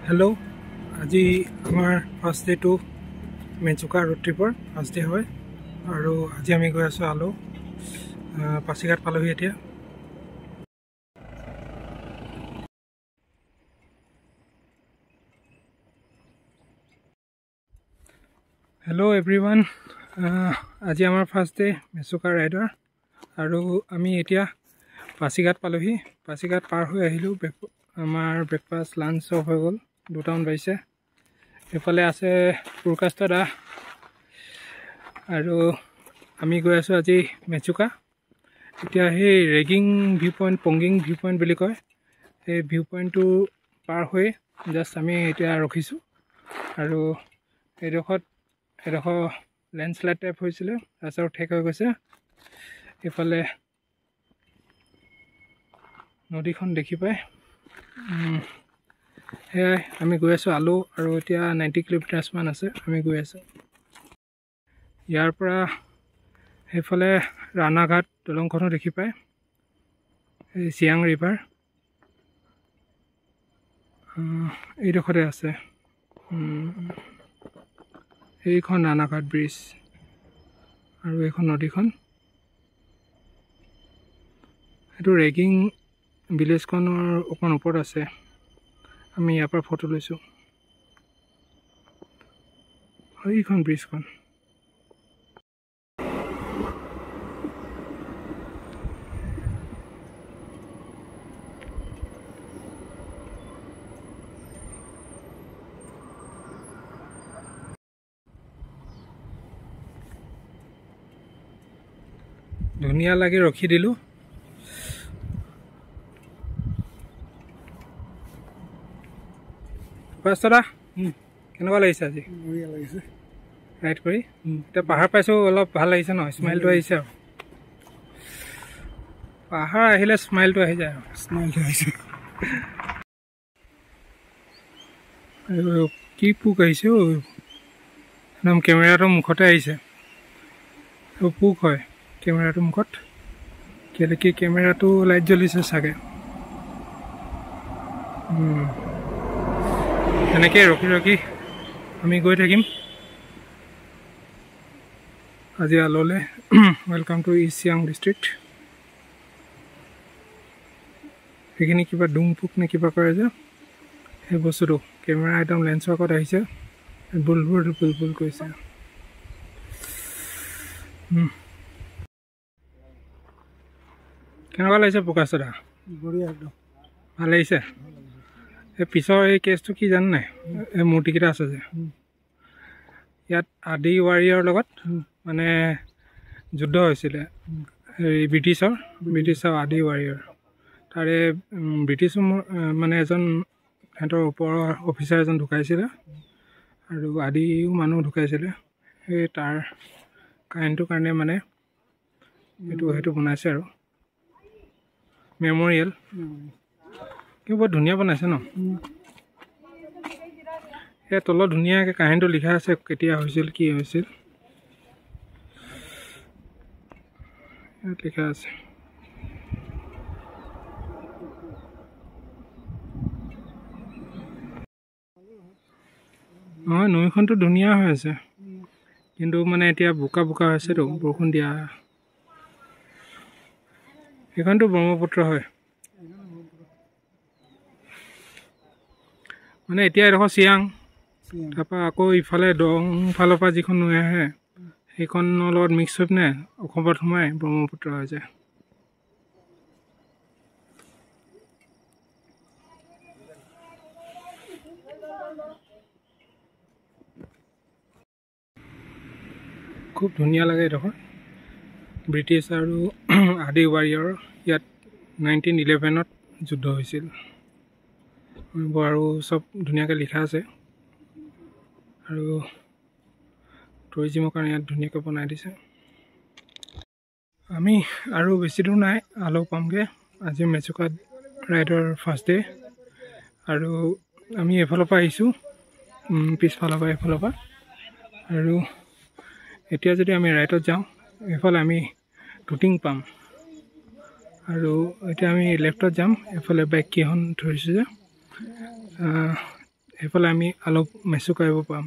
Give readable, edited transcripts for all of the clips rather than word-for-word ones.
hello আজি আমাৰ first day to Mechuka road ট্ৰিপৰ ফাৰ্ষ্ট ডে হয় আৰু আজি আমি গৈ আছোঁ আলো পাছিঘাট পালোহি এতিয়া হেল্ল' এভৰিৱান আজি আমাৰ ফাৰ্ষ্ট ডে মেচুকা ৰাইডাৰ আৰু আমি এতিয়া পাছিঘাট পালোহি পাছিঘাট পাৰ হৈ আহিলোঁ আমাৰ ব্ৰেকফাষ্ট লাঞ্চ চব হৈ গ'ল 2টামান বাজিছে এফালে আছে পুৰকাষ্ট দা আৰু আমি গৈ আছোঁ আজি মেচুকা এতিয়া সেই ragging view point Pongging view point বুলি কয় সেই ভিউ পইণ্টটো পাৰ হৈ জাষ্ট আমি এতিয়া ৰখিছোঁ আৰু এডোখৰ লেণ্ডশ্লাইড টাইপ হৈছিলে ৰাস্তাটো ঠেক হৈ গৈছে এইফালে নদীখন দেখি পায় সেয়াই আমি গৈ আছোঁ আলো আৰু এতিয়া 90 কিলোমিটাৰছমান আছে আমি গৈ আছোঁ ইয়াৰ পৰা সেইফালে ৰাণাঘাট দলংখনো দেখি পায় এই চিয়াং ৰিভাৰ এইডোখৰতে আছে এইখন ৰাণাঘাট ব্ৰিজ আৰু এইখন নদীখন এইটো ৰেগিং ভিলেজখনৰ অকণ ওপৰত আছে আমি ইয়াৰ পৰা ফটো লৈছোঁ এইখন ব্ৰিজখন ধুনীয়া লাগি ৰখি দিলোঁ পাঁচটা কেনেকুৱা লাগিছে আজি বঢ়িয়া লাগিছে ৰাইড কৰি এতিয়া পাহাৰ পাইছোঁ অলপ ভাল লাগিছে ন স্মাইলটো আহিছে আৰু পাহাৰ আহিলে স্মাইলটো আহি যায় স্মাইলটো আহিছে আৰু কি পোক আহিছে একদম কেমেৰাটোৰ মুখতে আহিছে পোক হয় কেমেৰাটোৰ মুখত কেলৈ কি কেমেৰাটো লাইট জ্বলিছে চাগে এনেকৈ ৰখি ৰখি আমি গৈ থাকিম আজি আলোলে welcome to East Siang district সেইখিনি কিবা ডুং পোক নে কিবা কৰে যে সেই বস্তুটো কেমেৰা একদম লেন্সৰ আগত আহিছে বুলবুল বুলবুল কৰিছে কেনেকুৱা লাগিছে প্ৰকাশ দাদা বঢ়িয়া একদম ভাল লাগিছে এই পিছৰ এই কেছটো কি জানে নাই এই মূৰ্তিকেইটা আছে যে ইয়াত আদি ৱাৰিয়ৰ লগত মানে যুদ্ধ হৈছিলে হেৰি ব্ৰিটিছৰ আদি ৱাৰিয়ৰ তাৰে ব্ৰিটিছো মানে এজন সিহঁতৰ ওপৰৰ অফিচাৰ এজন ঢুকাইছিলে আৰু আদিও মানুহ ঢুকাইছিলে সেই তাৰ কাহিনীটোৰ কাৰণে মানে সেইটো বনাইছে আৰু মেমৰিয়েল কিন্তু বৰ ধুনীয়া বনাইছে ন ইয়াৰ তলত ধুনীয়াকৈ কাহিনীটো লিখা আছে কেতিয়া হৈছিল কি হৈছিল ইয়াত লিখা আছে নহয় নৈখনটো ধুনীয়া হৈ আছে কিন্তু মানে এতিয়া বোকা বোকা হৈছেতো বৰষুণ দিয়া সেইখনটো ব্ৰহ্মপুত্ৰ হয় মানে এতিয়া এডোখৰ চিয়াং তাৰপৰা আকৌ ইফালে দং ফালৰ পৰা যিখন নৈ আহে সেইখনৰ লগত মিক্স হৈ পিনে অসমত সোমাই ব্ৰহ্মপুত্ৰ হৈ যায় খুব ধুনীয়া লাগে এডোখৰ ব্ৰিটিছ আৰু আদি ৱাৰিয়ৰ ইয়াত 1911ত যুদ্ধ হৈছিল আৰু চব ধুনীয়াকৈ লিখা আছে আৰু টুৰিজিমৰ কাৰণে ইয়াত ধুনীয়াকৈ বনাই দিছে আমি আৰু বেছি দূৰ নাই আলো পামগৈ আজি মেচুকা ৰাইডৰ ফাৰ্ষ্ট ডে আৰু আমি এইফালৰ পৰা আহিছোঁ পিছফালৰ পৰা এইফালৰ পৰা আৰু এতিয়া যদি আমি ৰাইটত যাওঁ এইফালে আমি টুটিং পাম আৰু এতিয়া আমি লেফ্টত যাম এফালে বাইক কেইখন ধৰিছোঁ যে সেইফালে আমি অলপ মেচুক আহিব পাম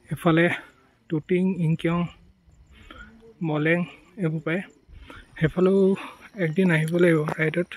এইফালে টুটিং ইংকিয়ং মলেং এইবোৰ পায় সেইফালেও একদিন আহিব লাগিব ৰাইডত